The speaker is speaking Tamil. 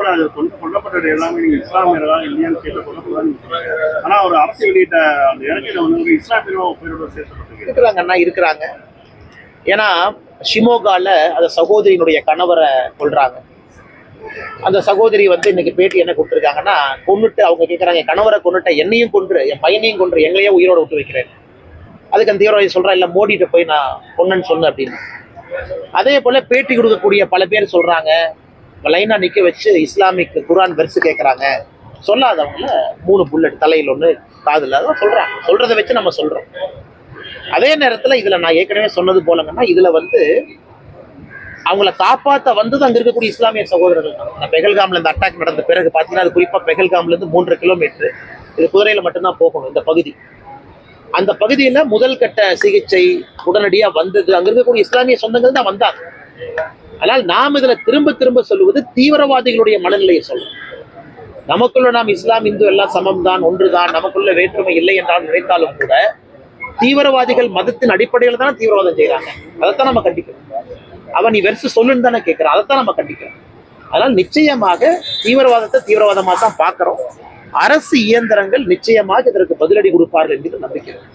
கூட அது கொல்லப்பட்டது எல்லாமே நீங்க இஸ்லாமியர்களா இல்லையான்னு கேட்டு கொல்லப்படாது. ஆனா ஒரு அரசு வெளியிட்ட அந்த இடத்துல வந்து இஸ்லாமியரும் பேரோட சேர்க்கப்பட்டு இருக்கிறாங்கன்னா இருக்கிறாங்க. ஏன்னா ஷிமோகால அந்த சகோதரியினுடைய கணவரை கொல்றாங்க. அந்த சகோதரி வந்து இன்னைக்கு பேட்டி என்ன கொடுத்துருக்காங்கன்னா, கொன்னுட்டு அவங்க கேட்குறாங்க, என் கணவரை கொன்னுட்ட என்னையும் கொன்று என் பையனையும் கொன்று எங்களையே உயிரோட விட்டு வைக்கிறேன். அதுக்கு அந்த தீவிரவாதி சொல்றா, இல்லை மோடிட்டு போய் நான் கொன்னன்னு சொன்னேன் அப்படின்னு. அதே போல பேட்டி கொடுக்கக்கூடிய பல பேர் சொல்றாங்க, லைனா நிக்க வச்சு இஸ்லாமிக் குரான் வெர்ஸ் கேட்கறாங்க. சொல்லாதவங்கள 3 புல்லட் தலையில் ஒன்று காதுல சொல்றாங்க. சொல்றதை வச்சு நம்ம சொல்றோம். அதே நேரத்தில் இதுல நான் ஏற்கனவே சொன்னது போலங்கன்னா, இதுல வந்து அவங்கள காப்பாற்ற வந்தது அங்க இருக்கக்கூடிய இஸ்லாமிய சகோதரர்கள் தான். பெஹல்காம்ல இந்த அட்டாக் நடந்த பிறகு பாத்தீங்கன்னா, அது குறிப்பா பெஹல்காம்ல இருந்து 3 கிலோமீட்டர் இது குதிரையில மட்டும்தான் போகணும் இந்த பகுதி. அந்த பகுதியில முதல் கட்ட சிகிச்சை உடனடியா வந்தது அங்க இருக்கக்கூடிய இஸ்லாமிய சொந்தங்கள் தான் வந்தாங்க. ஆனால் நாம் இதுல திரும்ப திரும்ப சொல்லுவது தீவிரவாதிகளுடைய மனநிலையை சொல்றோம். நமக்குள்ள நாம் இஸ்லாம் இந்து எல்லாம் சமம் தான், ஒன்றுதான், நமக்குள்ள வேற்றுமை இல்லை என்றால் நினைத்தாலும் கூட தீவிரவாதிகள் மதத்தின் அடிப்படையில் தான் தீவிரவாதம் செய்யறாங்க. அதைத்தான் நம்ம கண்டிக்கிறோம். அவன் நீ வெறுசு சொல்லுன்னு தானே கேட்கிறான், அதைத்தான் நம்ம கண்டிக்கிறோம். அதனால் நிச்சயமாக தீவிரவாதத்தை தீவிரவாதமாக தான் பார்க்கிறோம். அரசு இயந்திரங்கள் நிச்சயமாக இதற்கு பதிலடி கொடுப்பார்கள் என்று நம்பிக்கிறோம்.